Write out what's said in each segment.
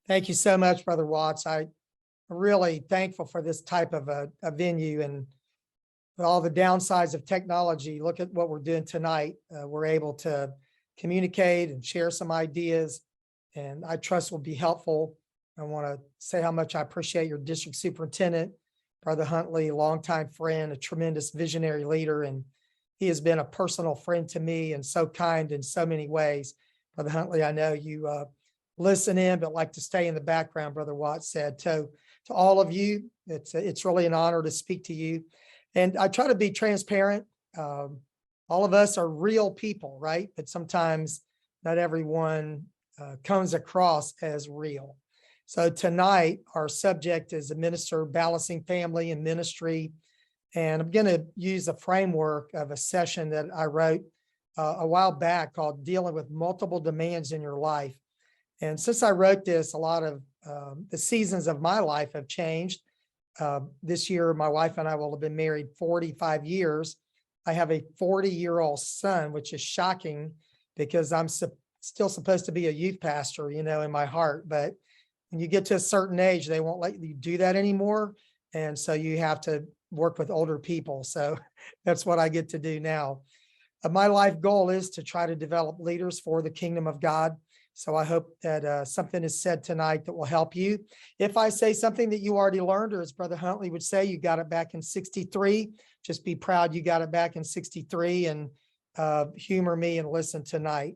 Thank you so much, Brother Watts. I'm really thankful for this type of a venue, and with all the downsides of technology. Look at what we're doing tonight. We're able to communicate and share some ideas, and I trust will be helpful. I want to say how much I appreciate your district superintendent, Brother Huntley, longtime friend, a tremendous visionary leader, and he has been a personal friend to me and so kind in so many ways. Brother Huntley, I know you listen in, but like to stay in the background, Brother Watts said. To all of you, it's really an honor to speak to you. And I try to be transparent. All of us are real people, right? But sometimes not everyone comes across as real. So tonight, our subject is a minister balancing family and ministry. And I'm going to use a framework of a session that I wrote a while back called Dealing with Multiple Demands in Your Life. And since I wrote this, a lot of the seasons of my life have changed. This year, my wife and I will have been married 45 years. I have a 40-year-old son, which is shocking because I'm still supposed to be a youth pastor, in my heart. But when you get to a certain age, they won't let you do that anymore. And so you have to work with older people. So that's what I get to do now. My life goal is to try to develop leaders for the kingdom of God. So I hope that something is said tonight that will help you. If I say something that you already learned, or as Brother Huntley would say, you got it back in 63, just be proud you got it back in 63 and humor me and listen tonight.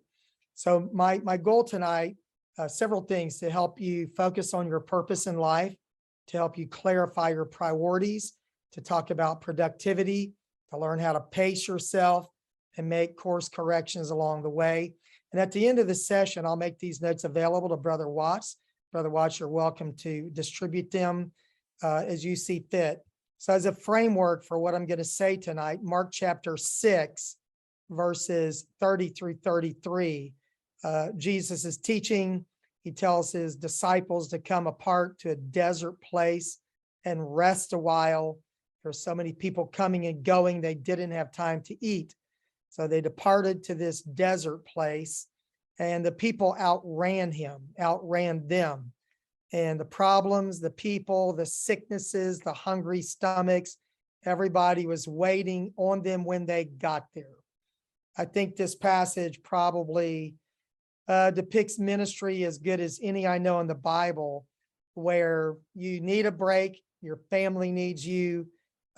So my goal tonight, several things to help you focus on your purpose in life, to help you clarify your priorities, to talk about productivity, to learn how to pace yourself and make course corrections along the way. And at the end of the session, I'll make these notes available to Brother Watts. Brother Watts, you're welcome to distribute them as you see fit. So as a framework for what I'm going to say tonight, Mark chapter 6, verses 30 through 33, Jesus is teaching. He tells his disciples to come apart to a desert place and rest a while. There's so many people coming and going, they didn't have time to eat. So they departed to this desert place, and the people outran them. And the problems, the people, the sicknesses, the hungry stomachs, everybody was waiting on them when they got there. I think this passage probably depicts ministry as good as any I know in the Bible, where you need a break, your family needs you,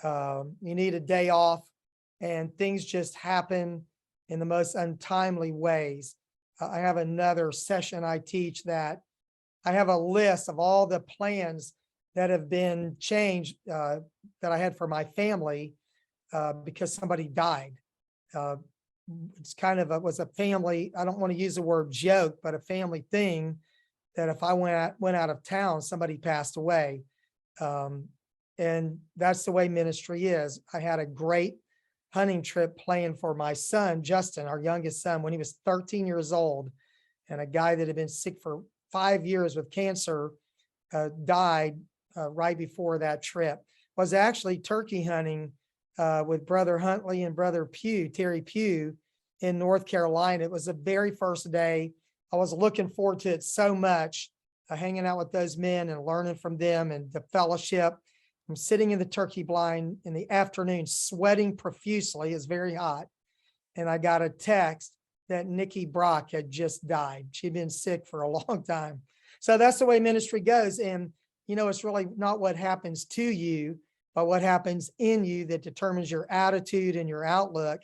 you need a day off, and things just happen in the most untimely ways. I have another session I teach that I have a list of all the plans that have been changed that I had for my family because somebody died. It's kind of was a family, I don't want to use the word joke, but a family thing that if I went out of town, somebody passed away. And that's the way ministry is. I had a great hunting trip planned for my son, Justin, our youngest son, when he was 13 years old. And a guy that had been sick for 5 years with cancer died right before that trip. Was actually turkey hunting with Brother Huntley and Brother Pugh, Terry Pugh, in North Carolina. It was the very first day. I was looking forward to it so much, hanging out with those men and learning from them and the fellowship. I'm sitting in the turkey blind in the afternoon, sweating profusely. It's very hot. And I got a text that Nikki Brock had just died. She'd been sick for a long time. So that's the way ministry goes. And, it's really not what happens to you, but what happens in you that determines your attitude and your outlook.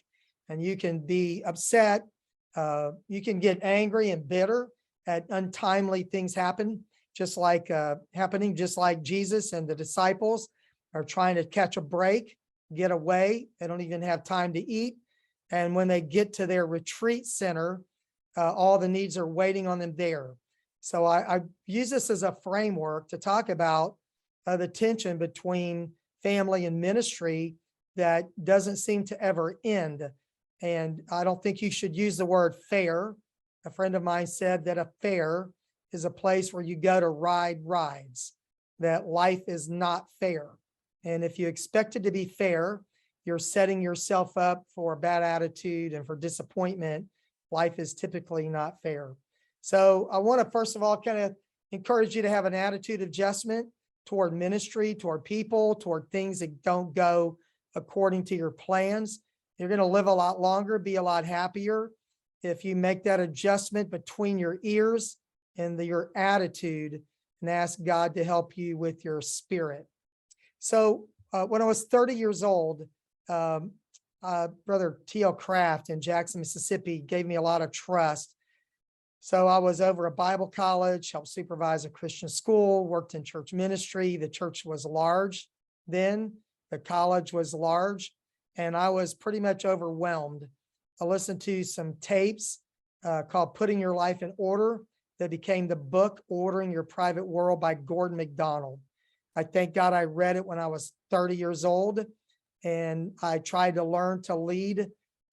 And you can be upset. You can get angry and bitter at untimely things just like Jesus and the disciples are trying to catch a break, get away. They don't even have time to eat. And when they get to their retreat center, all the needs are waiting on them there. So I use this as a framework to talk about the tension between family and ministry that doesn't seem to ever end. And I don't think you should use the word fair. A friend of mine said that a fair is a place where you go to ride rides, that life is not fair. And if you expect it to be fair, you're setting yourself up for a bad attitude and for disappointment. Life is typically not fair. So I want to, first of all, kind of encourage you to have an attitude adjustment toward ministry, toward people, toward things that don't go according to your plans. You're going to live a lot longer, be a lot happier if you make that adjustment between your ears and your attitude and ask God to help you with your spirit. So when I was 30 years old, Brother T.L. Craft in Jackson, Mississippi gave me a lot of trust. So I was over a Bible college, helped supervise a Christian school, worked in church ministry. The church was large then, the college was large, and I was pretty much overwhelmed. I listened to some tapes called Putting Your Life in Order that became the book Ordering Your Private World by Gordon MacDonald. I thank God I read it when I was 30 years old, and I tried to learn to lead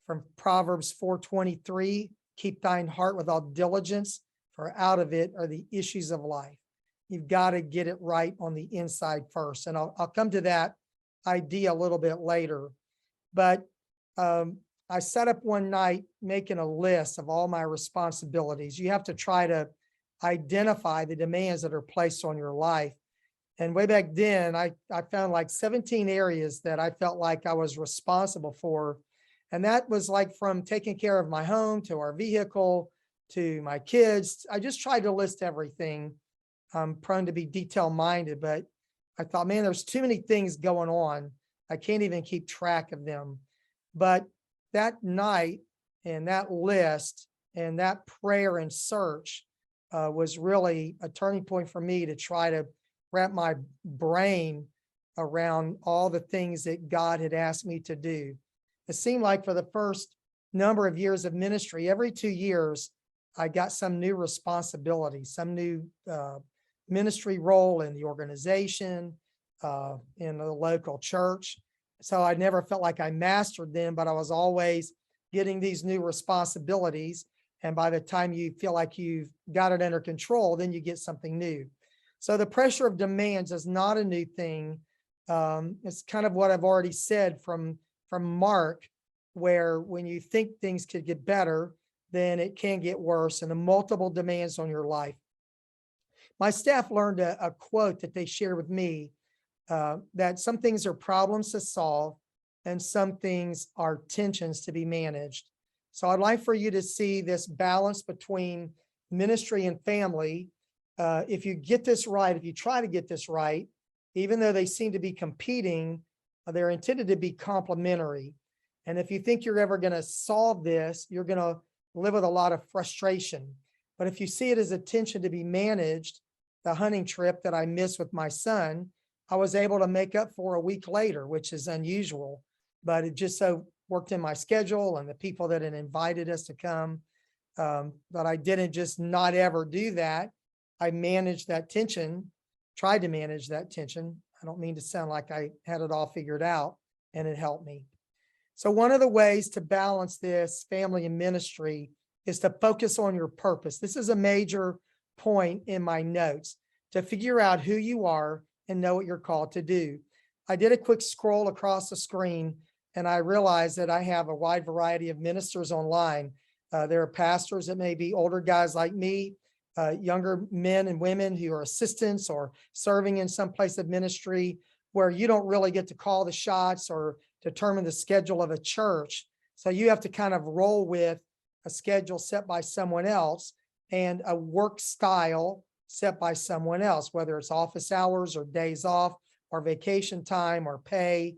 from Proverbs 4:23. Keep thine heart with all diligence, for out of it are the issues of life. You've got to get it right on the inside first. And I'll come to that idea a little bit later. But I sat up one night making a list of all my responsibilities. You have to try to identify the demands that are placed on your life. And way back then, I found like 17 areas that I felt like I was responsible for. And that was like from taking care of my home to our vehicle to my kids. I just tried to list everything. I'm prone to be detail minded, but I thought, man, there's too many things going on. I can't even keep track of them. But that night and that list and that prayer and search was really a turning point for me to try to wrap my brain around all the things that God had asked me to do. It seemed like for the first number of years of ministry, every 2 years, I got some new responsibility, some new ministry role in the organization, in the local church. So I never felt like I mastered them, but I was always getting these new responsibilities. And by the time you feel like you've got it under control, then you get something new. So the pressure of demands is not a new thing. It's kind of what I've already said from Mark, where when you think things could get better, then it can get worse, and the multiple demands on your life. My staff learned a quote that they shared with me, that some things are problems to solve and some things are tensions to be managed. So I'd like for you to see this balance between ministry and family. If you get this right, if you try to get this right, even though they seem to be competing, they're intended to be complementary. And if you think you're ever going to solve this, you're going to live with a lot of frustration. But if you see it as a tension to be managed, the hunting trip that I missed with my son, I was able to make up for a week later, which is unusual, but it just so worked in my schedule and the people that had invited us to come. But I didn't just not ever do that. I managed that tension, tried to manage that tension. I don't mean to sound like I had it all figured out, and it helped me. So one of the ways to balance this family and ministry is to focus on your purpose. This is a major point in my notes, to figure out who you are and know what you're called to do. I did a quick scroll across the screen, and I realized that I have a wide variety of ministers online. There are pastors that may be older guys like me, younger men and women who are assistants or serving in some place of ministry where you don't really get to call the shots or determine the schedule of a church. So you have to kind of roll with a schedule set by someone else and a work style set by someone else, whether it's office hours or days off or vacation time or pay.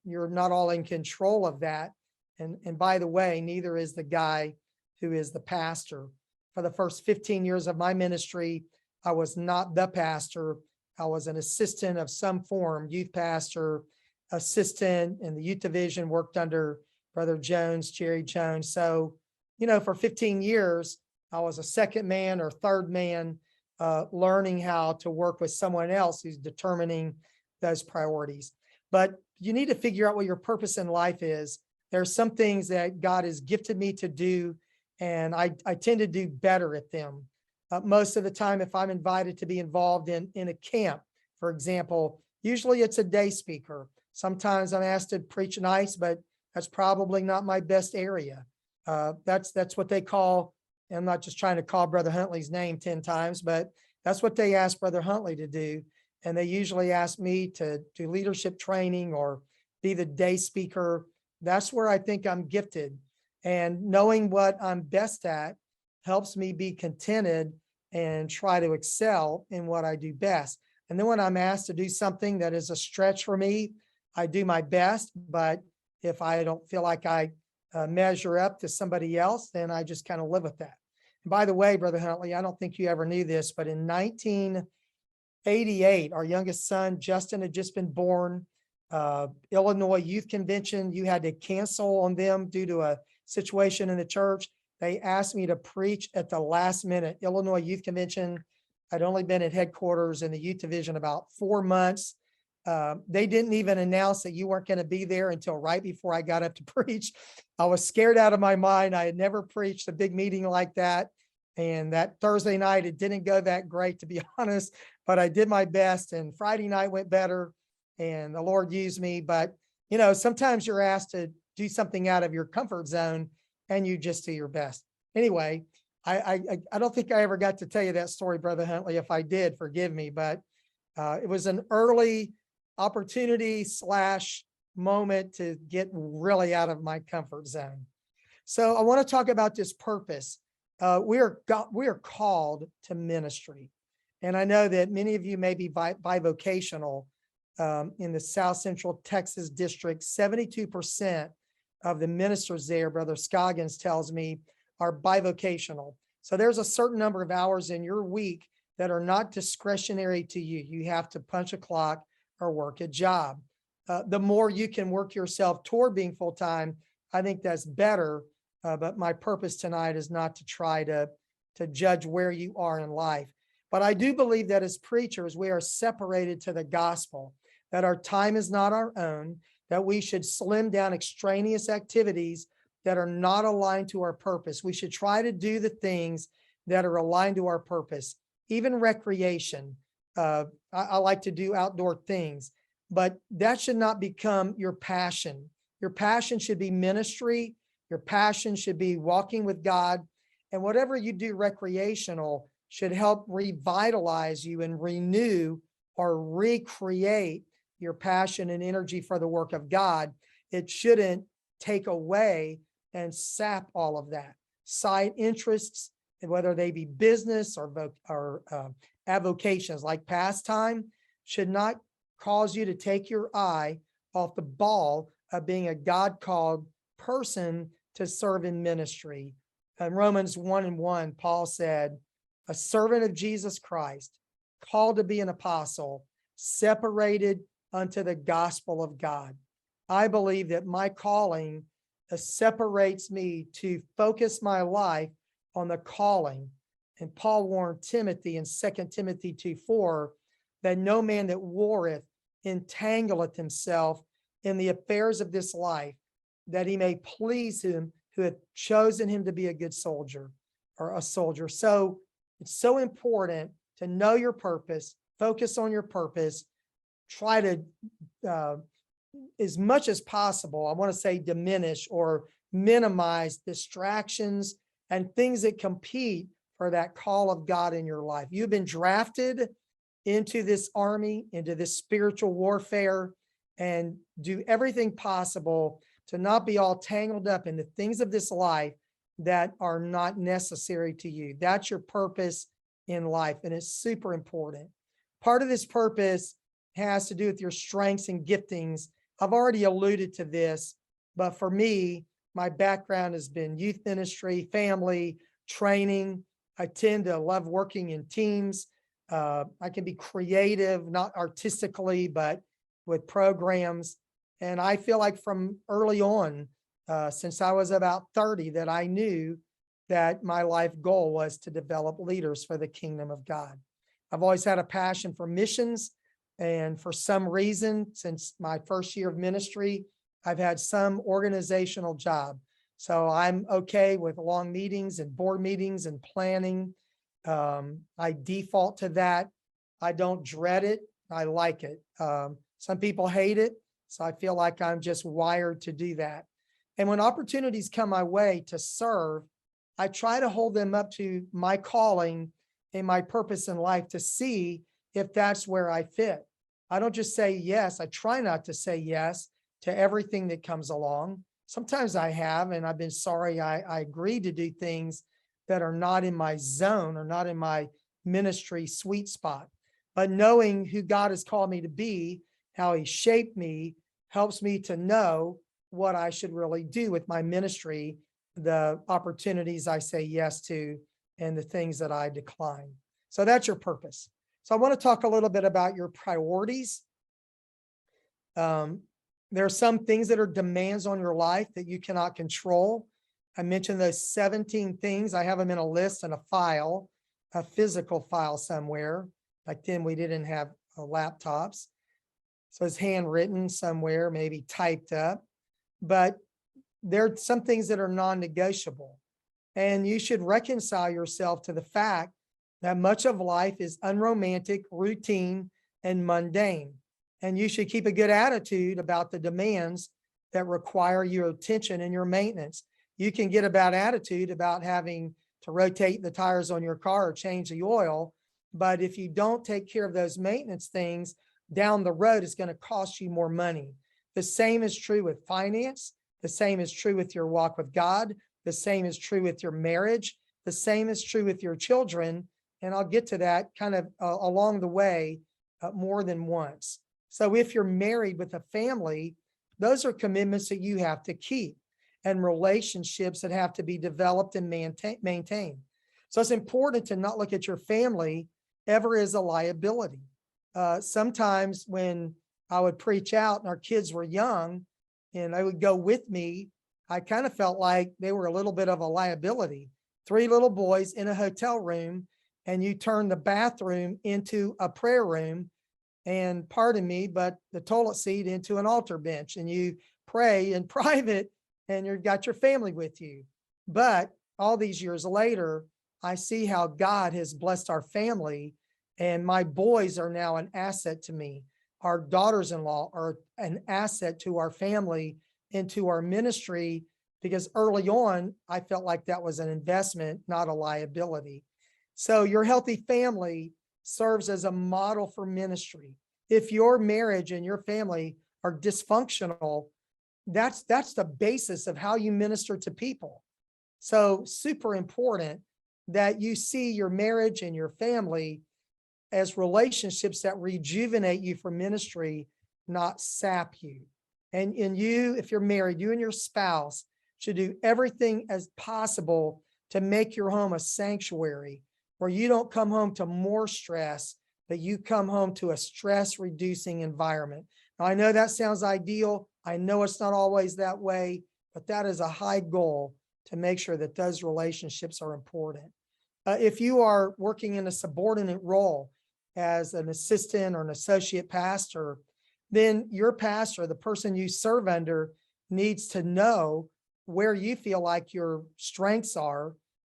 You're not all in control of that. And by the way, neither is the guy who is the pastor. For the first 15 years of my ministry, I was not the pastor. I was an assistant of some form, youth pastor, assistant in the youth division, worked under Brother Jones, Jerry Jones. So, for 15 years, I was a second man or third man, learning how to work with someone else who's determining those priorities. But you need to figure out what your purpose in life is. There are some things that God has gifted me to do, and I tend to do better at them. Most of the time, if I'm invited to be involved in a camp, for example, usually it's a day speaker. Sometimes I'm asked to preach nights, but that's probably not my best area. That's what they call, I'm not just trying to call Brother Huntley's name 10 times, but That's what they ask Brother Huntley to do. And they usually ask me to do leadership training or be the day speaker. That's where I think I'm gifted. And knowing what I'm best at helps me be contented and try to excel in what I do best. And then when I'm asked to do something that is a stretch for me, I do my best. But if I don't feel like I measure up to somebody else, then I just kind of live with that. And by the way, Brother Huntley, I don't think you ever knew this, but in 1988, our youngest son, Justin, had just been born. Illinois Youth Convention, you had to cancel on them due to a situation in the church. They asked me to preach at the last minute. Illinois Youth Convention, I'd only been at headquarters in the youth division about 4 months. They didn't even announce that you weren't going to be there until right before I got up to preach. I was scared out of my mind. I had never preached a big meeting like that. And that Thursday night, it didn't go that great, to be honest, but I did my best. And Friday night went better and the Lord used me. But, you know, sometimes you're asked to do something out of your comfort zone and you just do your best. Anyway, I don't think I ever got to tell you that story, Brother Huntley. If I did, forgive me, but it was an early opportunity / moment to get really out of my comfort zone. So I want to talk about this purpose. We are called to ministry. And I know that many of you may be bivocational in the South Central Texas district. 72% of the ministers there, Brother Scoggins tells me, are bivocational. So there's a certain number of hours in your week that are not discretionary to you. You have to punch a clock or work a job. The more you can work yourself toward being full-time, I think that's better. But my purpose tonight is not to try to judge where you are in life. But I do believe that as preachers, we are separated to the gospel, that our time is not our own, that we should slim down extraneous activities that are not aligned to our purpose. We should try to do the things that are aligned to our purpose, even recreation. I like to do outdoor things, but that should not become your passion. Your passion should be ministry. Your passion should be walking with God, and whatever you do recreational should help revitalize you and renew or recreate your passion and energy for the work of God. It shouldn't take away and sap all of that. Side interests, and whether they be business or avocations like pastime, should not cause you to take your eye off the ball of being a God-called person to serve in ministry. In Romans 1:1, Paul said, a servant of Jesus Christ, called to be an apostle, separated unto the gospel of God. I believe that my calling separates me to focus my life on the calling. And Paul warned Timothy in 2 Timothy 2:4, that no man that warreth entangleth himself in the affairs of this life, that he may please him who hath chosen him to be a good soldier or a soldier. So it's so important to know your purpose, focus on your purpose, try to, as much as possible, I want to say diminish or minimize distractions and things that compete for that call of God in your life. You've been drafted into this army, into this spiritual warfare, and do everything possible to not be all tangled up in the things of this life that are not necessary to you. That's your purpose in life, and it's super important. Part of this purpose has to do with your strengths and giftings. I've already alluded to this, but for me, my background has been youth ministry, family, training. I tend to love working in teams. I can be creative, not artistically, but with programs. And I feel like from early on, since I was about 30, that I knew that my life goal was to develop leaders for the kingdom of God. I've always had a passion for missions. And for some reason, since my first year of ministry, I've had some organizational job. So I'm okay with long meetings and board meetings and planning. I default to that. I don't dread it. I like it. Some people hate it. So I feel like I'm just wired to do that. And when opportunities come my way to serve, I try to hold them up to my calling in my purpose in life to see if that's where I fit. I don't just say yes. I try not to say yes to everything that comes along. Sometimes I have, and I've been sorry I agreed to do things that are not in my zone or not in my ministry sweet spot. But knowing who God has called me to be, how he shaped me, helps me to know what I should really do with my ministry, the opportunities I say yes to, and the things that I decline. So that's your purpose. So I want to talk a little bit about your priorities. There are some things that are demands on your life that you cannot control. I mentioned those 17 things. I have them in a list and a file, a physical file somewhere. Back then we didn't have laptops. So it's handwritten somewhere, maybe typed up. But there are some things that are non-negotiable. And you should reconcile yourself to the fact that much of life is unromantic, routine, and mundane. And you should keep a good attitude about the demands that require your attention and your maintenance. You can get a bad attitude about having to rotate the tires on your car or change the oil. But if you don't take care of those maintenance things, down the road, it's going to cost you more money. The same is true with finance. The same is true with your walk with God. The same is true with your marriage. The same is true with your children. And I'll get to that kind of along the way more than once. So if you're married with a family, those are commitments that you have to keep and relationships that have to be developed and maintained. So it's important to not look at your family ever as a liability. Sometimes when I would preach out and our kids were young and they would go with me, I kind of felt like they were a little bit of a liability. 3 little boys in a hotel room, and you turn the bathroom into a prayer room, and pardon me, but the toilet seat into an altar bench, and you pray in private and you've got your family with you. But all these years later, I see how God has blessed our family, and my boys are now an asset to me. Our daughters-in-law are an asset to our family and to our ministry, because early on, I felt like that was an investment, not a liability. So your healthy family serves as a model for ministry. If your marriage and your family are dysfunctional, that's the basis of how you minister to people. So super important that you see your marriage and your family as relationships that rejuvenate you for ministry, not sap you. And you, if you're married, you and your spouse should do everything as possible to make your home a sanctuary where you don't come home to more stress, but you come home to a stress-reducing environment. Now, I know that sounds ideal. I know it's not always that way, but that is a high goal to make sure that those relationships are important. If you are working in a subordinate role as an assistant or an associate pastor, then your pastor, the person you serve under, needs to know where you feel like your strengths are.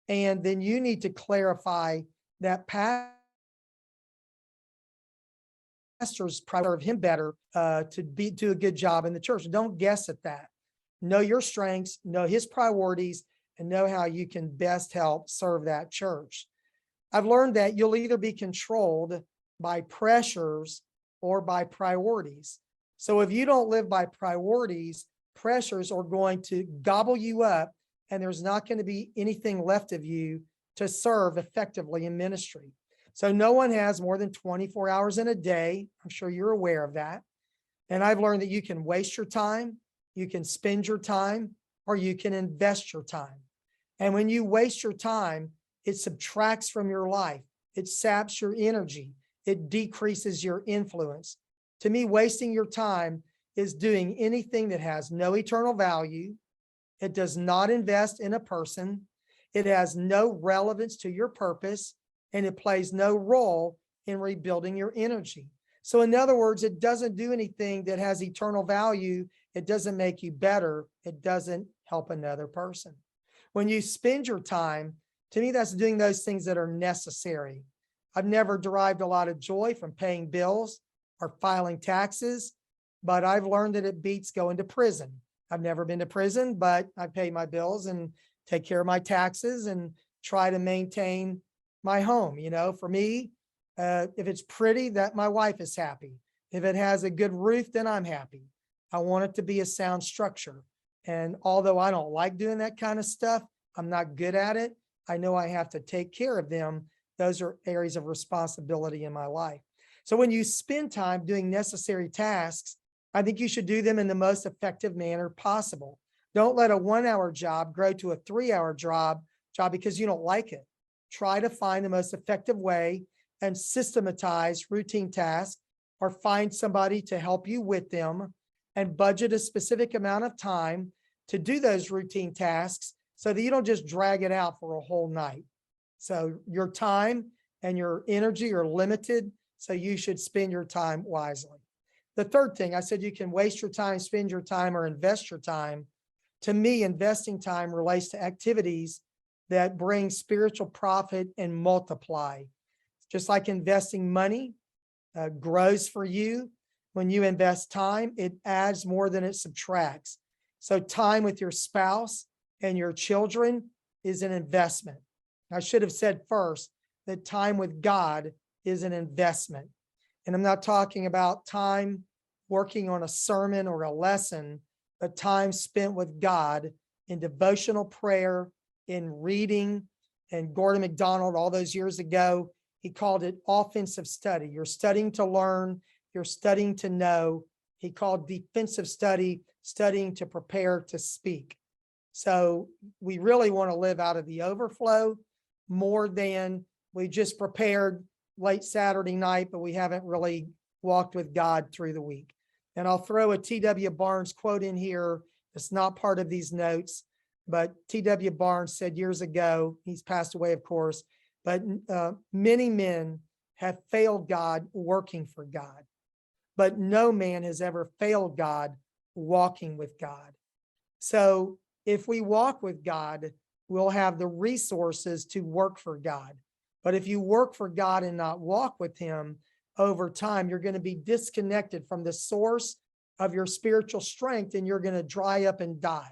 And then you need to clarify that pastors serve him better to do a good job in the church. Don't guess at that. Know your strengths, know his priorities, and know how you can best help serve that church. I've learned that you'll either be controlled by pressures or by priorities. So if you don't live by priorities, pressures are going to gobble you up, and there's not going to be anything left of you to serve effectively in ministry. So no one has more than 24 hours in a day. I'm sure you're aware of that. And I've learned that you can waste your time, you can spend your time, or you can invest your time. And when you waste your time, it subtracts from your life. It saps your energy. It decreases your influence. To me, wasting your time is doing anything that has no eternal value. It does not invest in a person. It has no relevance to your purpose, and it plays no role in rebuilding your energy. So in other words, it doesn't do anything that has eternal value. It doesn't make you better. It doesn't help another person. When you spend your time, to me, that's doing those things that are necessary. I've never derived a lot of joy from paying bills or filing taxes, but I've learned that it beats going to prison. I've never been to prison, but I pay my bills and take care of my taxes and try to maintain my home. For me, if it's pretty, that my wife is happy. If it has a good roof, then I'm happy. I want it to be a sound structure. And although I don't like doing that kind of stuff, I'm not good at it. I know I have to take care of them. Those are areas of responsibility in my life. So when you spend time doing necessary tasks, I think you should do them in the most effective manner possible. Don't let a 1-hour job grow to a 3-hour job because you don't like it. Try to find the most effective way and systematize routine tasks, or find somebody to help you with them, and budget a specific amount of time to do those routine tasks so that you don't just drag it out for a whole night. So your time and your energy are limited, so you should spend your time wisely. The third thing, I said you can waste your time, spend your time, or invest your time. To me, investing time relates to activities that bring spiritual profit and multiply. Just like investing money grows for you. When you invest time, it adds more than it subtracts. So time with your spouse and your children is an investment. I should have said first that time with God is an investment. And I'm not talking about time working on a sermon or a lesson, but time spent with God in devotional prayer, in reading. And Gordon MacDonald, all those years ago, he called it offensive study. You're studying to learn, you're studying to know. He called defensive study, studying to prepare to speak. So we really want to live out of the overflow more than we just prepared late Saturday night, but we haven't really walked with God through the week. And I'll throw a T.W. Barnes quote in here. It's not part of these notes, but T.W. Barnes said years ago, he's passed away, of course, but many men have failed God working for God, but no man has ever failed God walking with God. So if we walk with God, we'll have the resources to work for God. But if you work for God and not walk with him, over time, you're going to be disconnected from the source of your spiritual strength, and you're going to dry up and die.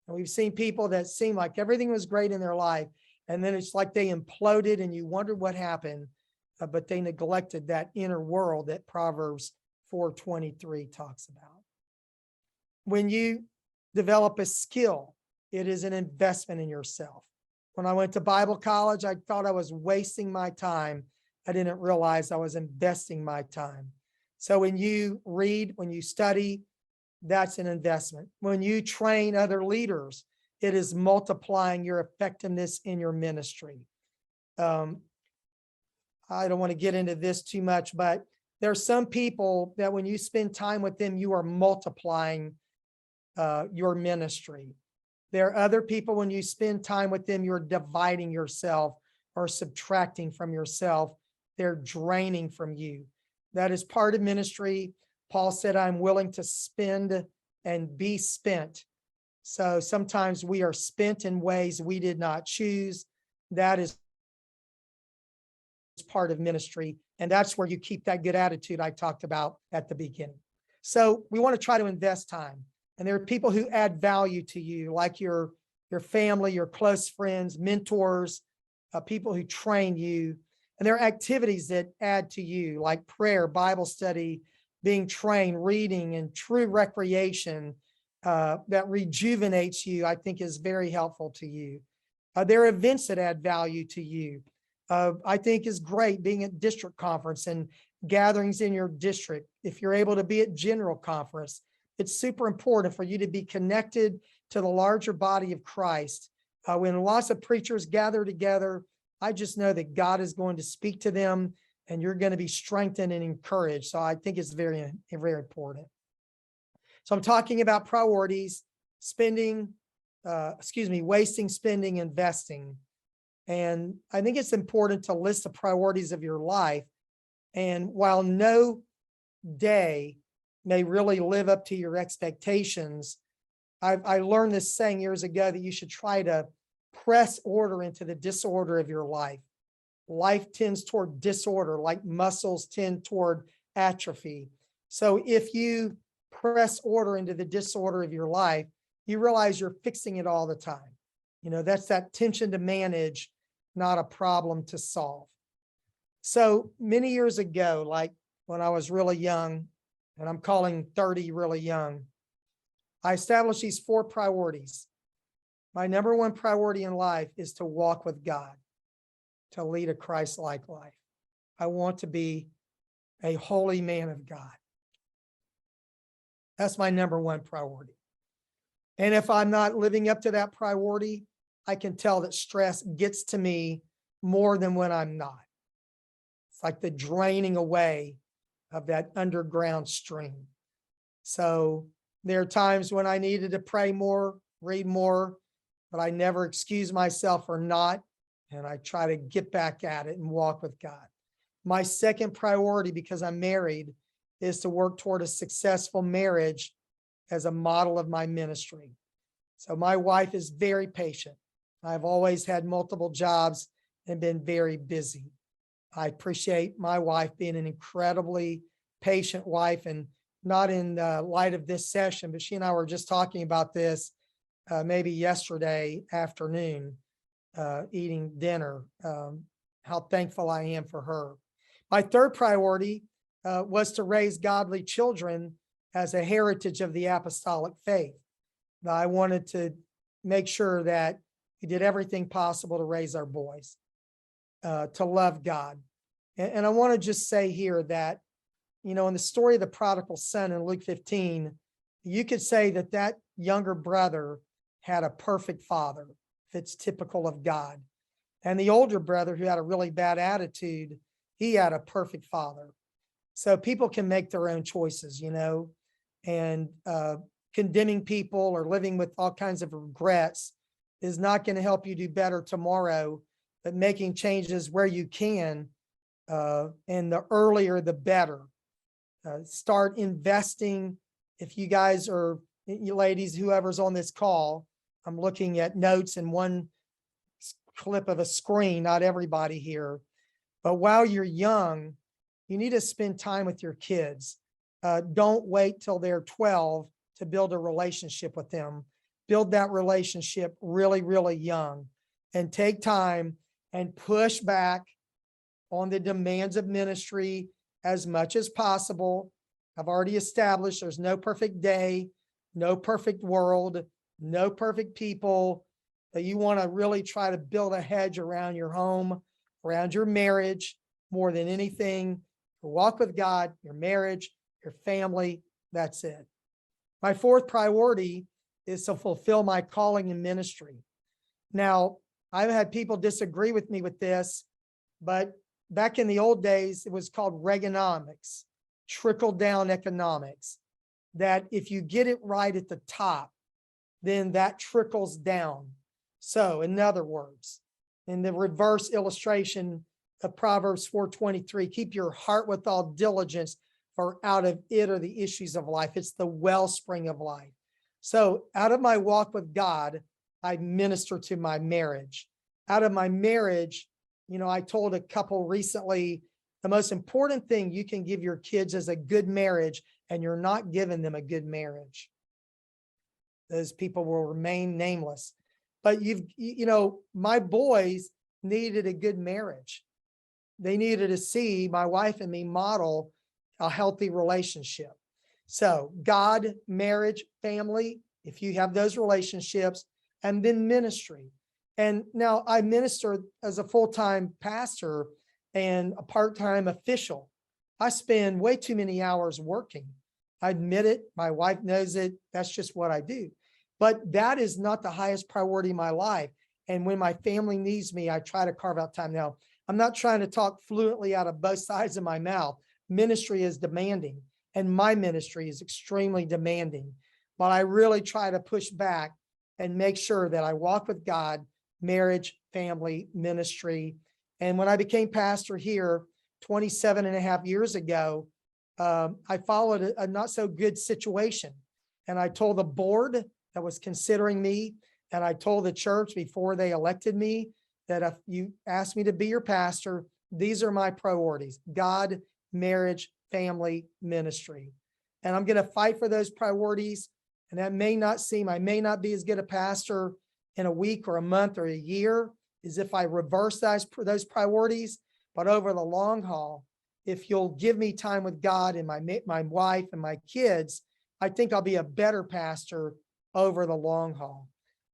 And we've seen people that seem like everything was great in their life, and then it's like they imploded and you wonder what happened, but they neglected that inner world that Proverbs 4:23 talks about. When you develop a skill, it is an investment in yourself. When I went to Bible college, I thought I was wasting my time. I didn't realize I was investing my time. So when you read, when you study, that's an investment. When you train other leaders, it is multiplying your effectiveness in your ministry. I don't want to get into this too much, but there are some people that when you spend time with them, you are multiplying your ministry. There are other people, when you spend time with them, you're dividing yourself or subtracting from yourself. They're draining from you. That is part of ministry. Paul said, I'm willing to spend and be spent. So sometimes we are spent in ways we did not choose. That is part of ministry. And that's where you keep that good attitude I talked about at the beginning. So we want to try to invest time. And there are people who add value to you, like your family, your close friends, mentors, people who train you. And there are activities that add to you, like prayer, Bible study, being trained, reading, and true recreation that rejuvenates you, I think is very helpful to you. There are events that add value to you. I think is great being at district conference and gatherings in your district. If you're able to be at general conference, it's super important for you to be connected to the larger body of Christ. When lots of preachers gather together, I just know that God is going to speak to them and you're going to be strengthened and encouraged. So I think it's very, very important. So I'm talking about priorities, wasting, spending, investing. And I think it's important to list the priorities of your life. And while no day may really live up to your expectations, I learned this saying years ago that you should try to press order into the disorder of your life. Life tends toward disorder, like muscles tend toward atrophy. So if you press order into the disorder of your life, you realize you're fixing it all the time. That's that tension to manage. not a problem to solve. So many years ago, like when I was really young, and I'm calling 30 really young, I established these 4 priorities. My number one priority in life is to walk with God, to lead a Christ-like life. I want to be a holy man of God. That's my number one priority. And if I'm not living up to that priority, I can tell that stress gets to me more than when I'm not. It's like the draining away of that underground stream. So there are times when I needed to pray more, read more, but I never excuse myself for not, and I try to get back at it and walk with God. My second priority, because I'm married, is to work toward a successful marriage as a model of my ministry. So my wife is very patient. I've always had multiple jobs and been very busy. I appreciate my wife being an incredibly patient wife, and not in light of this session, but she and I were just talking about this maybe yesterday afternoon, eating dinner, how thankful I am for her. My third priority was to raise godly children as a heritage of the apostolic faith. Now, I wanted to make sure that we did everything possible to raise our boys to love God. And I want to just say here that, you know, in the story of the prodigal son in Luke 15, you could say that that younger brother had a perfect father, if it's typical of God. And the older brother, who had a really bad attitude, he had a perfect father. So people can make their own choices, you know, and condemning people or living with all kinds of regrets is not going to help you do better tomorrow, but making changes where you can, and the earlier, the better. Start investing. If you guys are, you ladies, whoever's on this call, I'm looking at notes in one clip of a screen, not everybody here, but while you're young, you need to spend time with your kids. Don't wait till they're 12 to build a relationship with them. Build that relationship really, really young, and take time and push back on the demands of ministry as much as possible. I've already established there's no perfect day, no perfect world, no perfect people, but you want to really try to build a hedge around your home, around your marriage, more than anything. Walk with God, your marriage, your family, that's it. My fourth priority is to fulfill my calling in ministry. Now, I've had people disagree with me with this, but back in the old days, it was called Reaganomics, trickle-down economics, that if you get it right at the top, then that trickles down. So in other words, in the reverse illustration of Proverbs 4:23, keep your heart with all diligence, for out of it are the issues of life. It's the wellspring of life. So out of my walk with God, I minister to my marriage. Out of my marriage, you know, I told a couple recently, the most important thing you can give your kids is a good marriage, and you're not giving them a good marriage. Those people will remain nameless. But you know, my boys needed a good marriage. They needed to see my wife and me model a healthy relationship. So God, marriage, family, if you have those relationships, and then ministry. And now I minister as a full-time pastor and a part-time official. I spend way too many hours working. I admit it. My wife knows it. That's just what I do. But that is not the highest priority in my life. And when my family needs me, I try to carve out time. Now, I'm not trying to talk fluently out of both sides of my mouth. Ministry is demanding, and my ministry is extremely demanding. But I really try to push back and make sure that I walk with God, marriage, family, ministry. And when I became pastor here 27 and a half years ago, I followed a not so good situation. And I told the board that was considering me, and I told the church before they elected me, that if you ask me to be your pastor, these are my priorities: God, marriage, family, ministry. And I'm going to fight for those priorities. And that may not seem, I may not be as good a pastor in a week or a month or a year is if I reverse those priorities, but over the long haul, if you'll give me time with God and my wife and my kids, I think I'll be a better pastor over the long haul.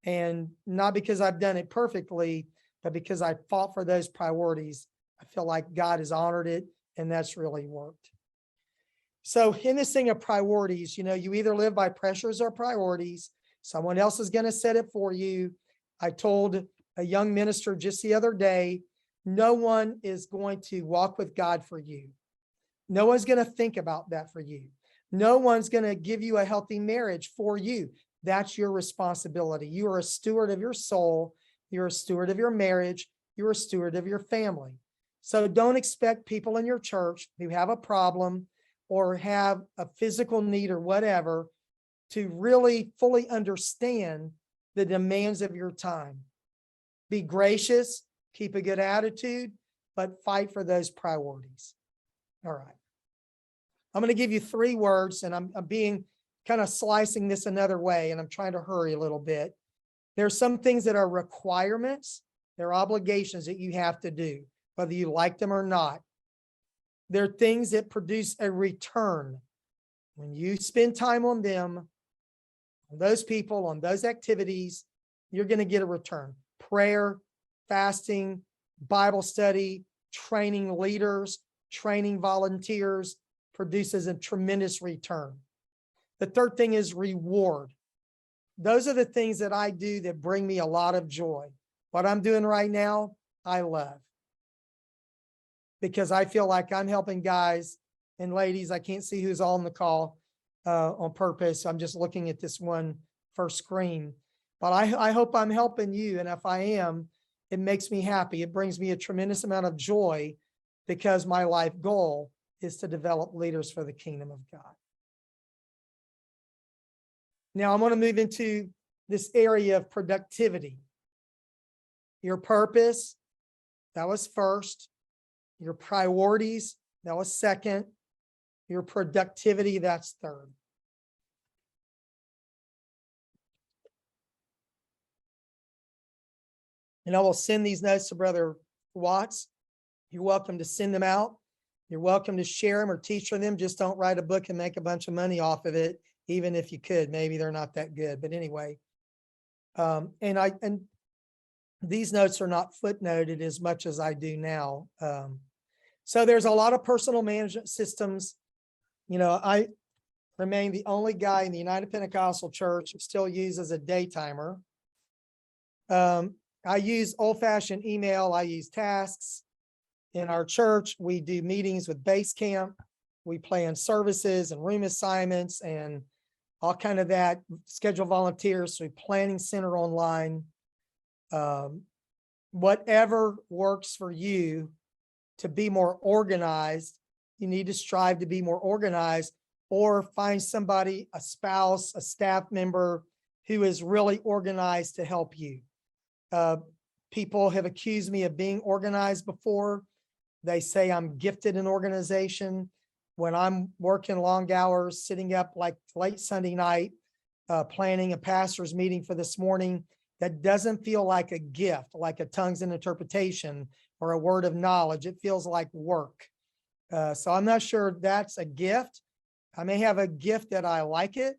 And not because I've done it perfectly, but because I fought for those priorities. I feel like God has honored it, and that's really worked. So in this thing of priorities, you either live by pressures or priorities. Someone else is going to set it for you. I told a young minister just the other day, no one is going to walk with God for you. No one's going to think about that for you. No one's going to give you a healthy marriage for you. That's your responsibility. You are a steward of your soul. You're a steward of your marriage. You're a steward of your family. So don't expect people in your church who have a problem or have a physical need or whatever to really fully understand the demands of your time. Be gracious, keep a good attitude, but fight for those priorities. All right. I'm going to give you 3 words, and I'm being kind of slicing this another way, and I'm trying to hurry a little bit. There are some things that are requirements. They're obligations that you have to do, whether you like them or not. There are things that produce a return. When you spend time on them, on those people, on those activities, you're going to get a return. Prayer, fasting, Bible study, training leaders, training volunteers produces a tremendous return. The third thing is reward. Those are the things that I do that bring me a lot of joy. What I'm doing right now, I love. Because I feel like I'm helping guys and ladies. I can't see who's all on the call on purpose. I'm just looking at this one first screen. But I hope I'm helping you. And if I am, it makes me happy. It brings me a tremendous amount of joy because my life goal is to develop leaders for the kingdom of God. Now I'm going to move into this area of productivity. Your purpose, that was first. Your priorities, that was second. Your productivity, that's third. And I will send these notes to Brother Watts. You're welcome to send them out. You're welcome to share them or teach them. Just don't write a book and make a bunch of money off of it, even if you could. Maybe they're not that good. But anyway, and these notes are not footnoted as much as I do now. So there's a lot of personal management systems. I remain the only guy in the United Pentecostal Church who still uses a day timer. I use old-fashioned email. I use tasks. In our church, we do meetings with base camp. We plan services and room assignments and all kind of that. Schedule volunteers through Planning Center online. Whatever works for you to be more organized, you need to strive to be more organized, or find somebody, a spouse, a staff member who is really organized to help you. People have accused me of being organized before. They say I'm gifted in organization. When I'm working long hours, sitting up like late Sunday night, planning a pastor's meeting for this morning, that doesn't feel like a gift, like a tongues and interpretation or a word of knowledge. It feels like work. So I'm not sure that's a gift. I may have a gift that I like it,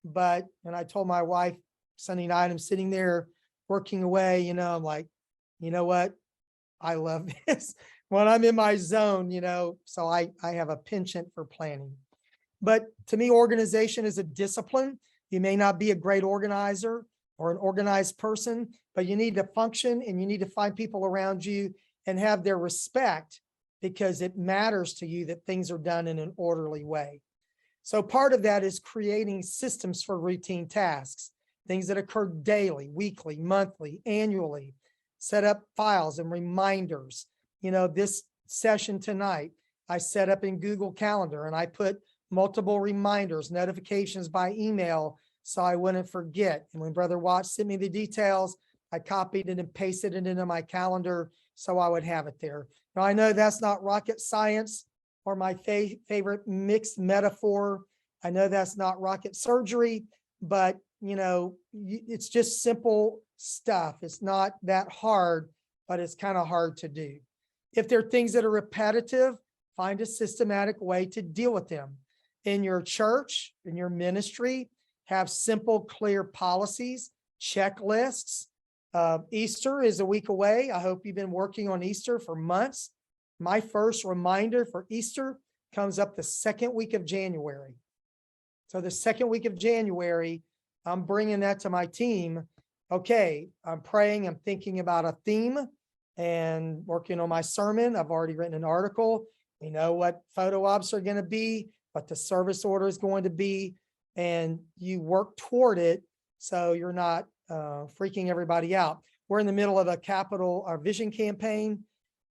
but, and I told my wife Sunday night, I'm sitting there working away, I'm like, you know what? I love this when I'm in my zone, so I have a penchant for planning. But to me, organization is a discipline. You may not be a great organizer or an organized person, but you need to function and you need to find people around you and have their respect, because it matters to you that things are done in an orderly way. So part of that is creating systems for routine tasks, things that occur daily, weekly, monthly, annually. Set up files and reminders. This session tonight, I set up in Google Calendar and I put multiple reminders, notifications by email, so I wouldn't forget. And when Brother Watts sent me the details, I copied it and pasted it into my calendar so I would have it there. Now, I know that's not rocket science or my favorite mixed metaphor. I know that's not rocket surgery, but it's just simple stuff. It's not that hard but it's kind of hard to do. If there are things that are repetitive, find a systematic way to deal with them. In your church, in your ministry, have simple, clear policies, checklists. Easter is a week away. I hope you've been working on Easter for months. My first reminder for Easter comes up the second week of January. So the second week of January, I'm bringing that to my team. Okay, I'm praying, I'm thinking about a theme and working on my sermon. I've already written an article. We know what photo ops are going to be, what the service order is going to be, and you work toward it so you're not freaking everybody out. We're in the middle of our vision campaign,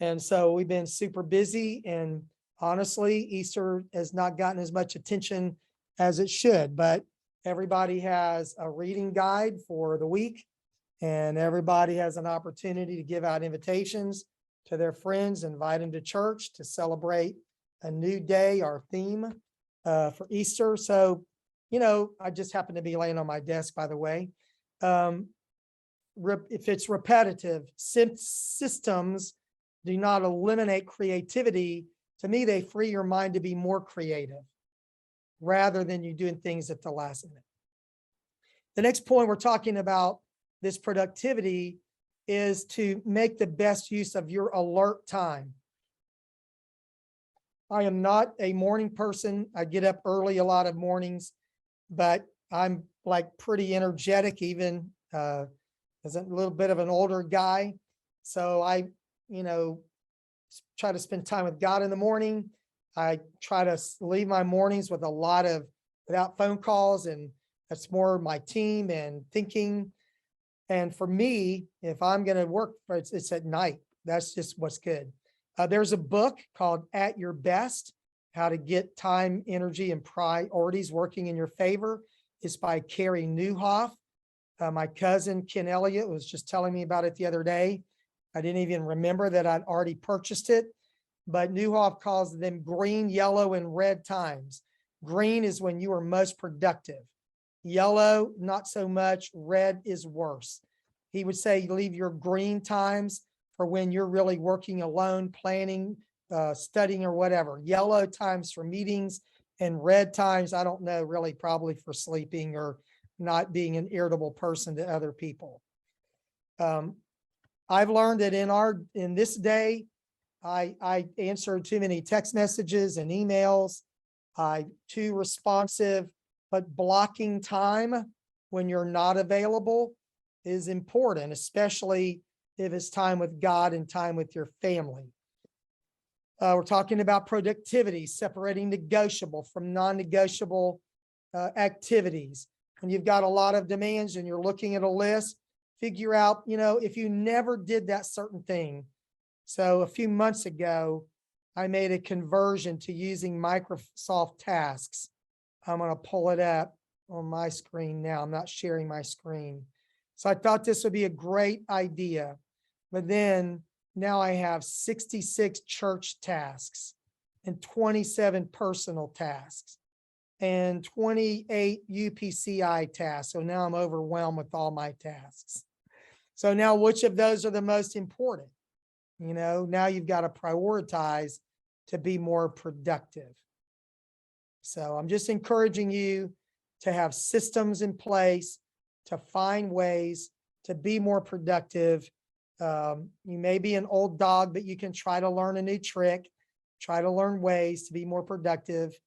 and so we've been super busy, and honestly, Easter has not gotten as much attention as it should, but everybody has a reading guide for the week, and everybody has an opportunity to give out invitations to their friends, invite them to church to celebrate a new day, our theme for Easter. So, I just happen to be laying on my desk, by the way. If it's repetitive, systems do not eliminate creativity. To me, they free your mind to be more creative rather than you doing things at the last minute. The next point we're talking about this productivity is to make the best use of your alert time. I am not a morning person. I get up early a lot of mornings, but I'm like pretty energetic, even as a little bit of an older guy. So I, try to spend time with God in the morning. I try to leave my mornings without phone calls, and that's more my team and thinking. And for me, if I'm going to work, it's at night. That's just what's good. There's a book called At Your Best, How to Get Time, Energy, and Priorities Working in Your Favor. It's by Carrie Newhoff. My cousin, Ken Elliott, was just telling me about it the other day. I didn't even remember that I'd already purchased it, but Newhoff calls them green, yellow, and red times. Green is when you are most productive. Yellow, not so much. Red is worse. He would say leave your green times for when you're really working alone, planning, studying, or whatever. Yellow times for meetings, and red times, I don't know, really probably for sleeping or not being an irritable person to other people. I've learned that in this day, I answer too many text messages and emails. I'm too responsive, but blocking time when you're not available is important, especially if it's time with God and time with your family. We're talking about productivity, separating negotiable from non-negotiable activities. When you've got a lot of demands and you're looking at a list, figure out, if you never did that certain thing. So a few months ago, I made a conversion to using Microsoft Tasks. I'm going to pull it up on my screen now. I'm not sharing my screen. So I thought this would be a great idea. But then now I have 66 church tasks and 27 personal tasks and 28 UPCI tasks. So now I'm overwhelmed with all my tasks. So now which of those are the most important? Now you've got to prioritize to be more productive. So I'm just encouraging you to have systems in place, to find ways to be more productive. You may be an old dog, but you can try to learn a new trick, try to learn ways to be more productive.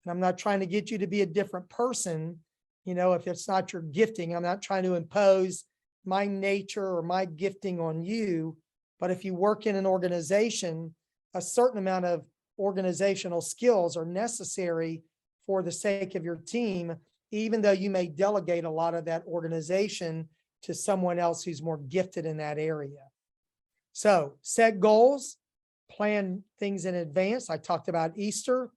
And I'm not trying to get you to be a different person. If it's not your gifting, I'm not trying to impose my nature or my gifting on you. But if you work in an organization, a certain amount of organizational skills are necessary for the sake of your team, even though you may delegate a lot of that organization to someone else who's more gifted in that area. So set goals, plan things in advance. I talked about Easter,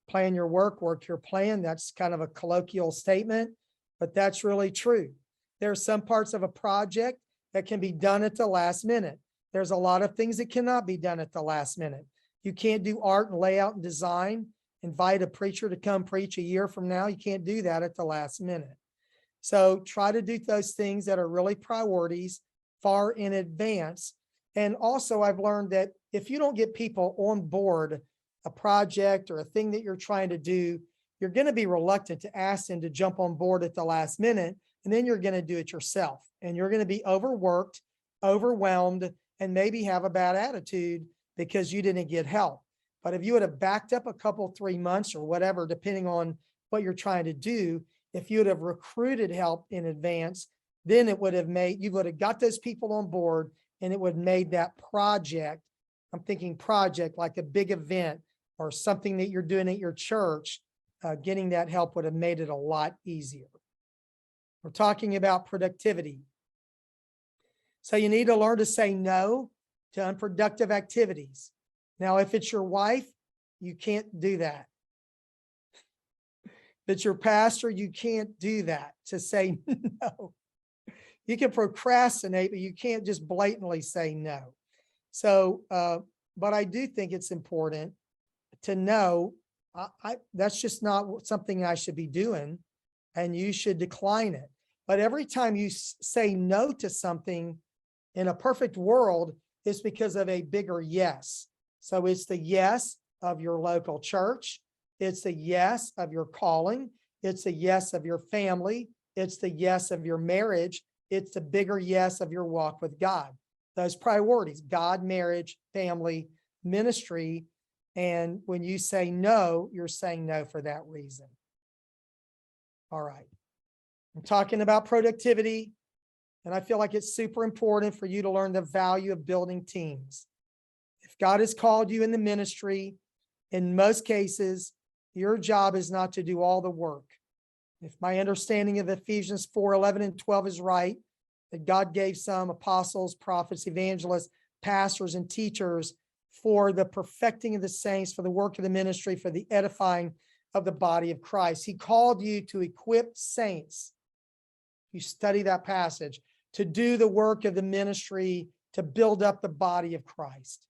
plan your work your plan. That's kind of a colloquial statement, but that's really true. There are some parts of a project that can be done at the last minute. There's a lot of things that cannot be done at the last minute. You can't do art and layout and design, invite a preacher to come preach a year from now. You can't do that at the last minute. So try to do those things that are really priorities far in advance And also I've learned that if you don't get people on board a project or a thing that you're trying to do, you're going to be reluctant to ask them to jump on board at the last minute. And then you're going to do it yourself, and you're going to be overworked, overwhelmed, and maybe have a bad attitude because you didn't get help. But if you would have backed up a couple, 3 months or whatever, depending on what you're trying to do, if you would have recruited help in advance, then it would have made, you would have got those people on board, and it would have made that project, I'm thinking project like a big event or something that you're doing at your church, getting that help would have made it a lot easier. We're talking about productivity. So you need to learn to say no to unproductive activities. Now, if it's your wife, you can't do that. If it's your pastor, you can't do that, to say no. You can procrastinate, but you can't just blatantly say no. So, but I do think it's important to know that's just not something I should be doing, and you should decline it. But every time you say no to something in a perfect world, it's because of a bigger yes. So it's the yes of your local church. It's the yes of your calling. It's the yes of your family. It's the yes of your marriage. It's the bigger yes of your walk with God. Those priorities: God, marriage, family, ministry. And when you say no, you're saying no for that reason. All right. I'm talking about productivity, and I feel like it's super important for you to learn the value of building teams. If God has called you in the ministry, in most cases, your job is not to do all the work. If my understanding of Ephesians 4:11 and 12 is right, that God gave some apostles, prophets, evangelists, pastors, and teachers for the perfecting of the saints, for the work of the ministry, for the edifying of the body of Christ. He called you to equip saints. You study that passage, to do the work of the ministry, to build up the body of Christ.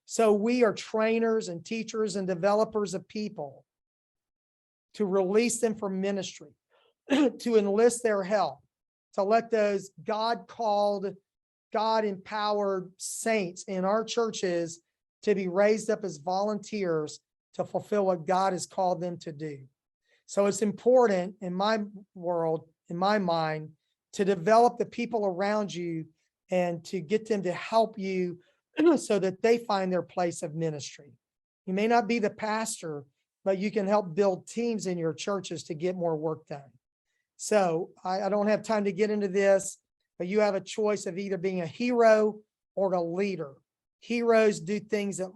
So we are trainers and teachers and developers of people, to release them for ministry, to enlist their help, to let those God-called, God-empowered saints in our churches to be raised up as volunteers to fulfill what God has called them to do. So it's important in my world, in my mind, to develop the people around you and to get them to help you so that they find their place of ministry. You may not be the pastor, but you can help build teams in your churches to get more work done. So I don't have time to get into this, but you have a choice of either being a hero or a leader. Heroes do things that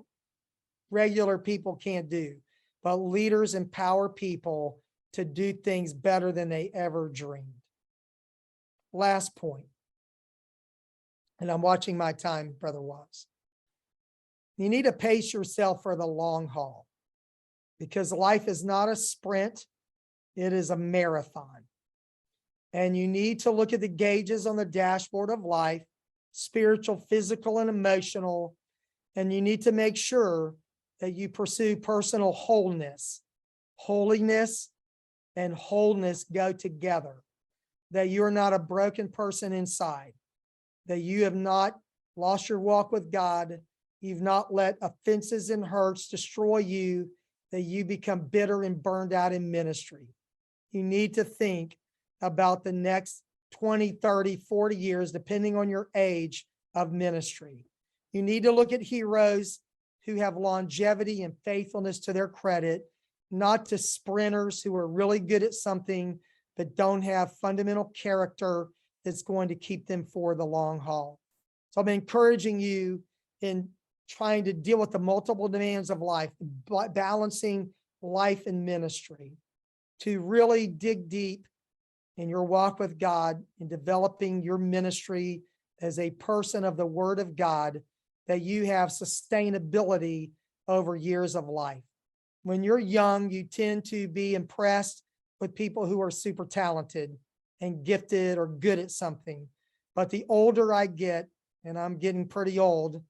regular people can't do, but leaders empower people to do things better than they ever dreamed. Last point, and I'm watching my time, Brother Watts. You need to pace yourself for the long haul, because life is not a sprint, it is a marathon. And you need to look at the gauges on the dashboard of life, spiritual, physical, and emotional. And you need to make sure that you pursue personal wholeness. Holiness and wholeness go together. That you're not a broken person inside. That you have not lost your walk with God. You've not let offenses and hurts destroy you, that you become bitter and burned out in ministry. You need to think about the next 20, 30, 40 years, depending on your age of ministry. You need to look at heroes who have longevity and faithfulness to their credit, not to sprinters who are really good at something, but don't have fundamental character that's going to keep them for the long haul. So I'm encouraging you in trying to deal with the multiple demands of life, balancing life and ministry, to really dig deep in your walk with God, in developing your ministry as a person of the Word of God, that you have sustainability over years of life. When you're young, you tend to be impressed with people who are super talented and gifted or good at something. But the older I get, and I'm getting pretty old,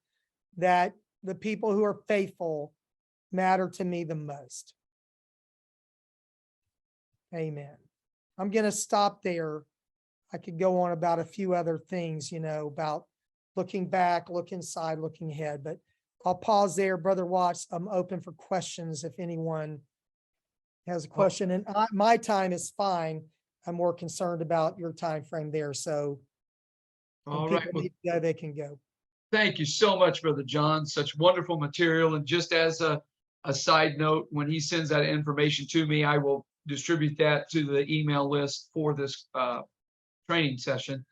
that the people who are faithful matter to me the most. Amen. I'm going to stop there. I could go on about a few other things, about looking back, look inside, looking ahead. But I'll pause there. Brother Watts, I'm open for questions if anyone has a question. And my time is fine. I'm more concerned about your time frame there. So when All right. people need to go, they can go. Thank you so much, Brother John. Such wonderful material. And just as a side note, when he sends that information to me, I will distribute that to the email list for this training session.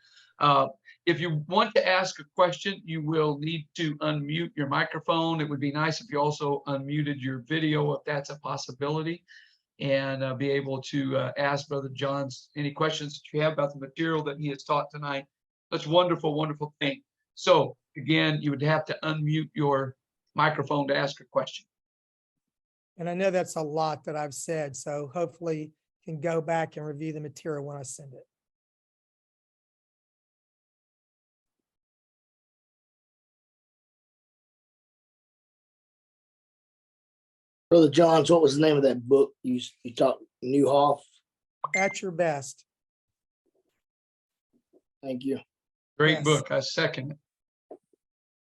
If you want to ask a question, you will need to unmute your microphone. It would be nice if you also unmuted your video, if that's a possibility, and be able to ask Brother Johns any questions that you have about the material that he has taught tonight. That's wonderful, wonderful thing. So again, you would have to unmute your microphone to ask a question. And I know that's a lot that I've said, so hopefully can go back and review the material when I send it. Brother Johns, what was the name of that book you talked, Newhoff? At your best. Thank you. Great Yes. book. I second it.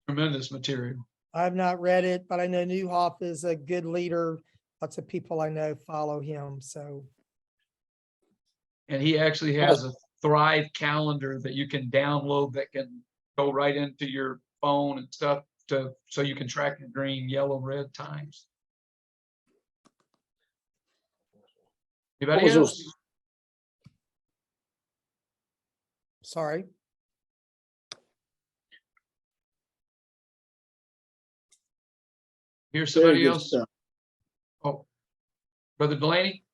Tremendous material. I've not read it, but I know Newhoff is a good leader. Lots of people I know follow him. So, And he actually has a Thrive calendar that you can download that can go right into your phone and stuff so you can track your green, yellow, red times. Anybody What was else? sorry. Here's Very somebody good else. stuff. Oh, Brother Delaney.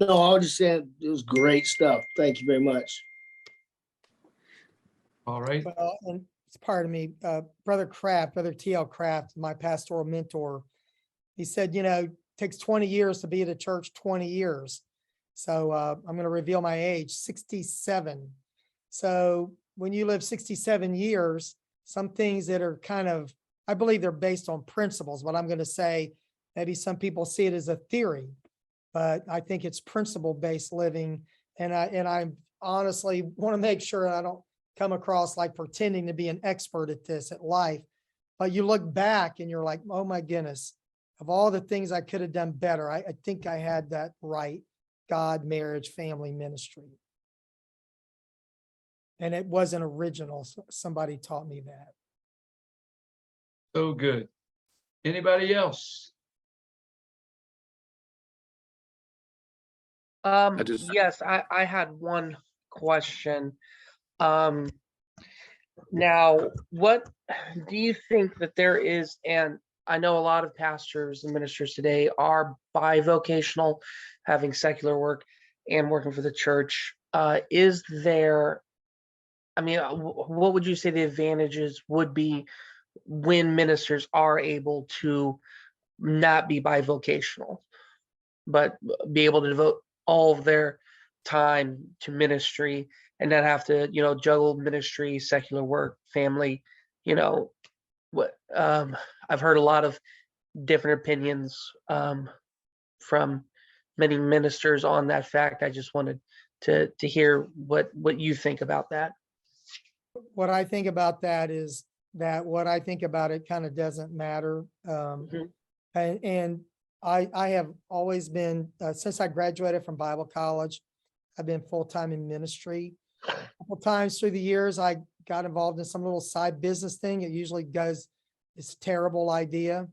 No, I was just saying it was great stuff. Thank you very much. All right. Well, and it's part of me, Brother Kraft, Brother T.L. Kraft, my pastoral mentor. He said, it takes 20 years to be at a church, 20 years. So I'm going to reveal my age, 67. So when you live 67 years, some things that are kind of, I believe they're based on principles. What I'm going to say, maybe some people see it as a theory, but I think it's principle-based living. And I honestly want to make sure I don't come across like pretending to be an expert at this, at life. But you look back and you're like, oh my goodness, of all the things I could have done better, I think I had that right. God, marriage, family, ministry. And it wasn't original. Somebody taught me that. So good. Anybody else? Yes, I had one question. Now, what do you think that there is, and I know a lot of pastors and ministers today are bivocational, having secular work and working for the church. Is there, what would you say the advantages would be when ministers are able to not be bivocational, but be able to devote all of their time to ministry and not have to, juggle ministry, secular work, family, I've heard a lot of different opinions from many ministers on that fact. I just wanted to hear what you think about that. What I think about that is that what I think about it kind of doesn't matter. And I have always been, since I graduated from Bible college, I've been full-time in ministry. A couple times through the years, I got involved in some little side business thing. It usually goes, it's a terrible idea.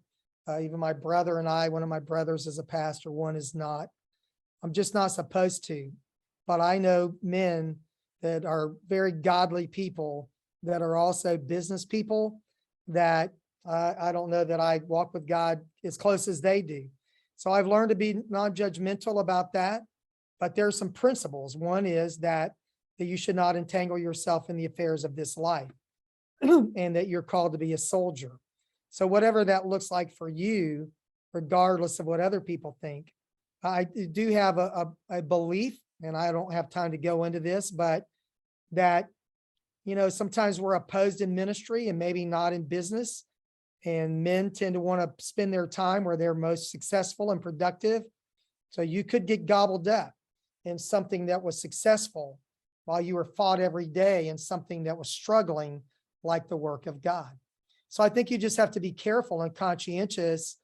Even my brother and I, one of my brothers is a pastor, one is not. I'm just not supposed to. But I know men that are very godly people that are also business people that I don't know that I walk with God as close as they do. So I've learned to be non-judgmental about that. But there are some principles. One is that you should not entangle yourself in the affairs of this life and that you're called to be a soldier. So whatever that looks like for you, regardless of what other people think, I do have a belief, and I don't have time to go into this, but that, sometimes we're opposed in ministry and maybe not in business. And men tend to want to spend their time where they're most successful and productive. So you could get gobbled up in something that was successful while you were fought every day in something that was struggling like the work of God. So I think you just have to be careful and conscientious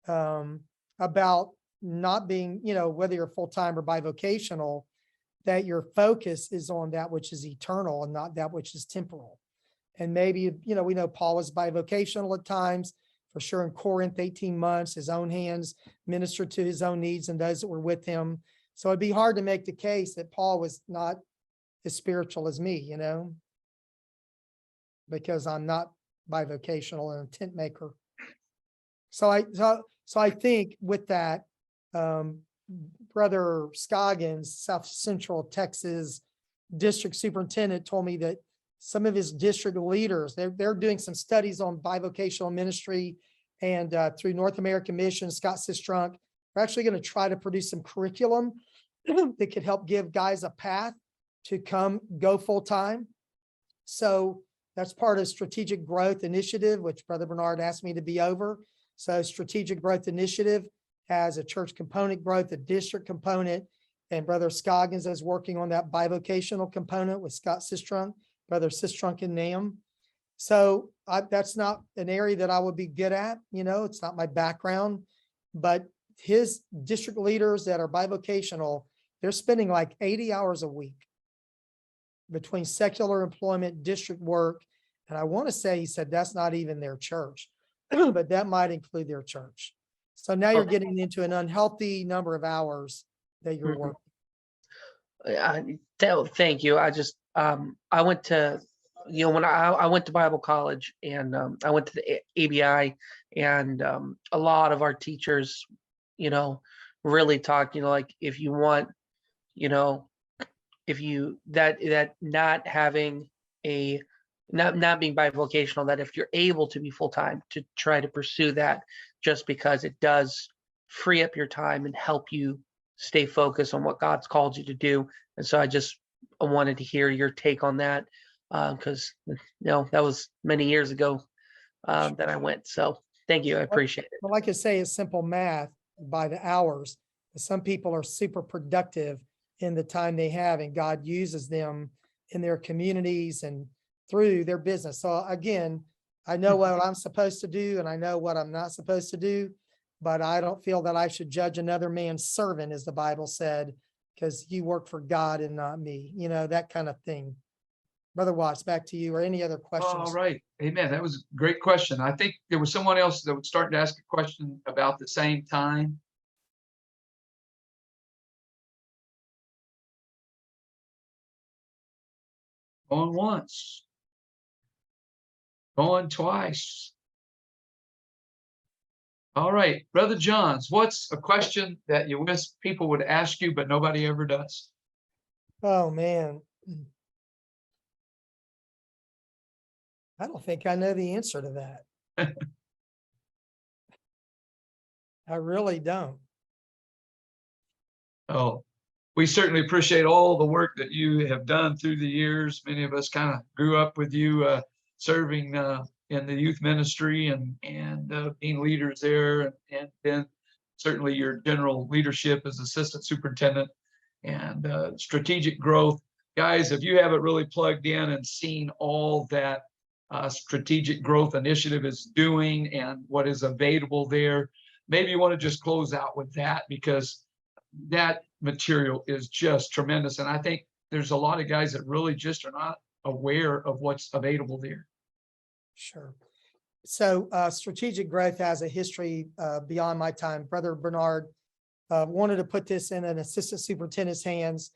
about not being, whether you're full-time or bivocational, that your focus is on that which is eternal and not that which is temporal. And maybe, we know Paul was bivocational at times, for sure in Corinth, 18 months, his own hands ministered to his own needs and those that were with him. So it'd be hard to make the case that Paul was not as spiritual as me, because I'm not bivocational and a tent maker. So I think with that, Brother Scoggins, South Central Texas District Superintendent, told me that some of his district leaders, they're doing some studies on bivocational ministry, and through North American Mission, Scott Sistrunk, we're actually going to try to produce some curriculum that could help give guys a path to go full time. So that's part of Strategic Growth Initiative, which Brother Bernard asked me to be over. So Strategic Growth Initiative has a church component growth, a district component, and Brother Scoggins is working on that bivocational component with Scott Sistrunk, Brother Sistrunk and NAM. So that's not an area that I would be good at, it's not my background, but his district leaders that are bivocational, they're spending like 80 hours a week between secular employment, district work. And I want to say, he said, that's not even their church, but that might include their church. So now you're getting into an unhealthy number of hours that you're working. Thank you. I just, I went to, when I went to Bible college, and I went to the ABI, and a lot of our teachers, really talk, like if you want, if you, that not having not being bivocational, that if you're able to be full-time, to try to pursue that, just because it does free up your time and help you stay focused on what God's called you to do. And so I wanted to hear your take on that, because that was many years ago that I went. So thank you. I appreciate it. Well, like I say, it's simple math by the hours. Some people are super productive in the time they have, and God uses them in their communities and through their business. So again, I know what I'm supposed to do and I know what I'm not supposed to do, but I don't feel that I should judge another man's servant, as the Bible said, because you work for God and not me, that kind of thing. Brother Watts, back to you, or any other questions? All right. Amen. That was a great question. I think there was someone else that was starting to ask a question about the same time. Going once. Going twice. All right, Brother Johns, what's a question that you wish people would ask you, but nobody ever does? Oh, man. I don't think I know the answer to that. I really don't. Oh, we certainly appreciate all the work that you have done through the years. Many of us kind of grew up with you serving in the youth ministry and being leaders there, and then certainly your general leadership as assistant superintendent and strategic growth. Guys, if you haven't really plugged in and seen all that strategic growth initiative is doing and what is available there, maybe you want to just close out with that, because that material is just tremendous. And I think there's a lot of guys that really just are not aware of what's available there. Sure. So strategic growth has a history beyond my time. Brother Bernard wanted to put this in an assistant superintendent's hands.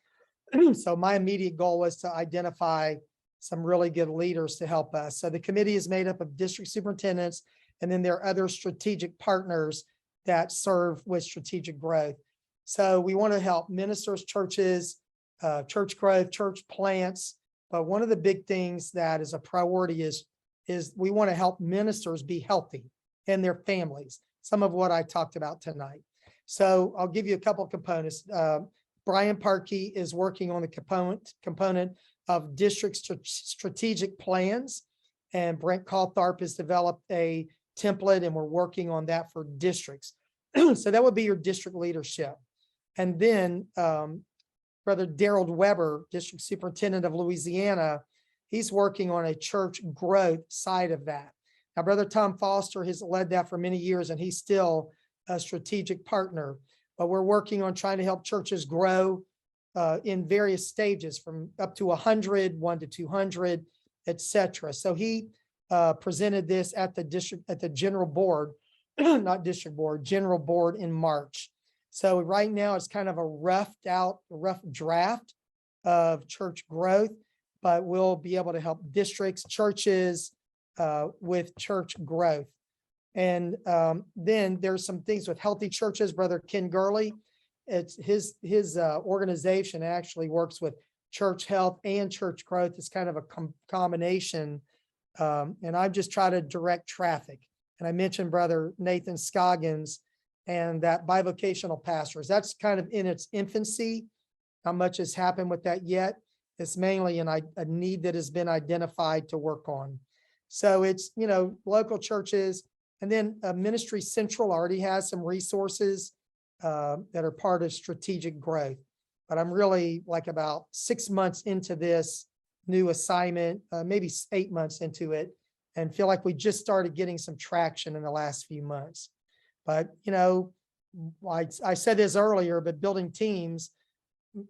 So my immediate goal was to identify some really good leaders to help us. So the committee is made up of district superintendents, and then there are other strategic partners that serve with strategic growth. So we want to help ministers, churches, church growth, church plants. But one of the big things that is a priority is we want to help ministers be healthy and their families, some of what I talked about tonight. So I'll give you a couple of components. Brian Parkey is working on the component of district strategic plans, and Brent Caltharp has developed a template, and we're working on that for districts. So that would be your district leadership. And then Brother Darrell Weber, district superintendent of Louisiana, he's working on a church growth side of that. Now, Brother Tom Foster has led that for many years, and he's still a strategic partner. But we're working on trying to help churches grow in various stages, from up to 100, 1 to 200, etc. So he presented this at the general board, not district board, general board in March. So right now it's kind of a rough draft of church growth, but we'll be able to help districts, churches with church growth. And then there's some things with healthy churches. Brother Ken Gurley, it's his organization actually works with church health and church growth. It's kind of a combination. And I just try to direct traffic. And I mentioned Brother Nathan Scoggins and that bivocational pastors. That's kind of in its infancy. Not much has happened with that yet. It's mainly a need that has been identified to work on. So it's, local churches. And then Ministry Central already has some resources that are part of strategic growth. But I'm really like about 6 months into this new assignment, maybe 8 months into it, and feel like we just started getting some traction in the last few months. But, I said this earlier, but building teams,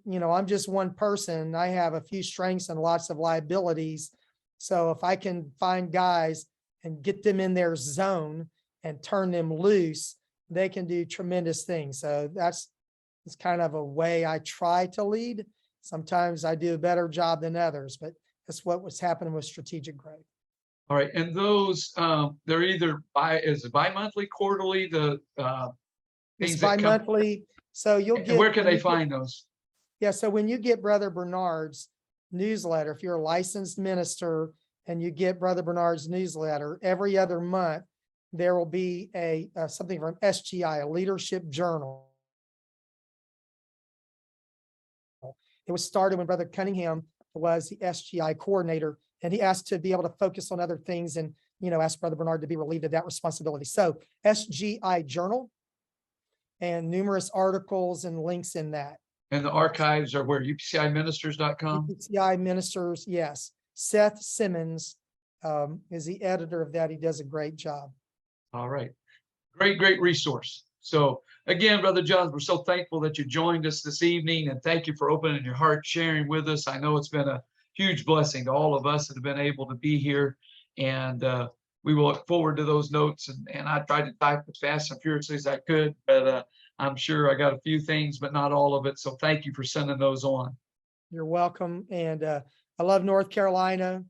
I'm just one person. I have a few strengths and lots of liabilities. So if I can find guys and get them in their zone and turn them loose, they can do tremendous things. So it's kind of a way I try to lead. Sometimes I do a better job than others, but that's what was happening with strategic growth. All right, and those they're either bi-monthly, quarterly, the It's things that come. bi-monthly. So you'll And get. where can they find those? Yeah, so when you get Brother Bernard's newsletter, if you're a licensed minister and you get Brother Bernard's newsletter, every other month, there will be something from SGI, a leadership journal. It was started when Brother Cunningham was the SGI coordinator, and he asked to be able to focus on other things and, asked Brother Bernard to be relieved of that responsibility. So SGI journal and numerous articles and links in that. And the archives are where? UPCIministers.com? UPCI ministers, yes. Seth Simmons is the editor of that. He does a great job. All right. Great resource. So again, Brother Johns, we're so thankful that you joined us this evening, and thank you for opening your heart, sharing with us. I know it's been a huge blessing to all of us that have been able to be here, and we will look forward to those notes. And I tried to type as fast and furiously as I could, but I'm sure I got a few things, but not all of it. So thank you for sending those on. You're welcome. And I love North Carolina.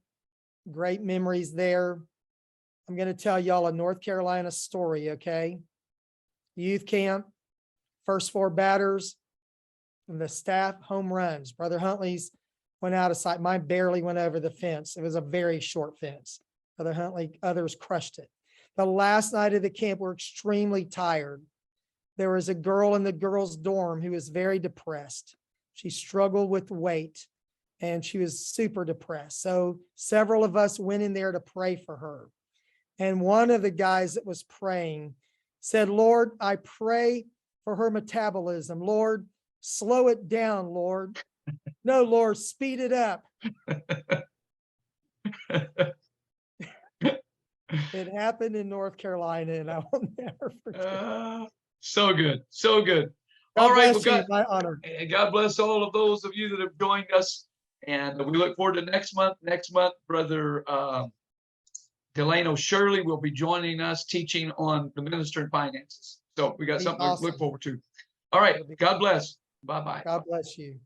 Great memories there. I'm going to tell y'all a North Carolina story, okay? Youth camp, first 4 batters, and the staff home runs. Brother Huntley's went out of sight. Mine barely went over the fence. It was a very short fence. Brother Huntley, others crushed it. The last night of the camp, we're extremely tired. There was a girl in the girls' dorm who was very depressed. She struggled with weight and she was super depressed. So several of us went in there to pray for her. And one of the guys that was praying said, Lord, I pray for her metabolism. Lord, slow it down, Lord. No, Lord, speed it up. It happened in North Carolina, and I will never forget. So good. So good. God All right. bless you, my honor. And God bless all of those of you that have joined us. And we look forward to next month. Next month, Brother Delano Shirley will be joining us teaching on the minister and finances. So we got something to look forward to. All right. God bless. Bye-bye. God bless you.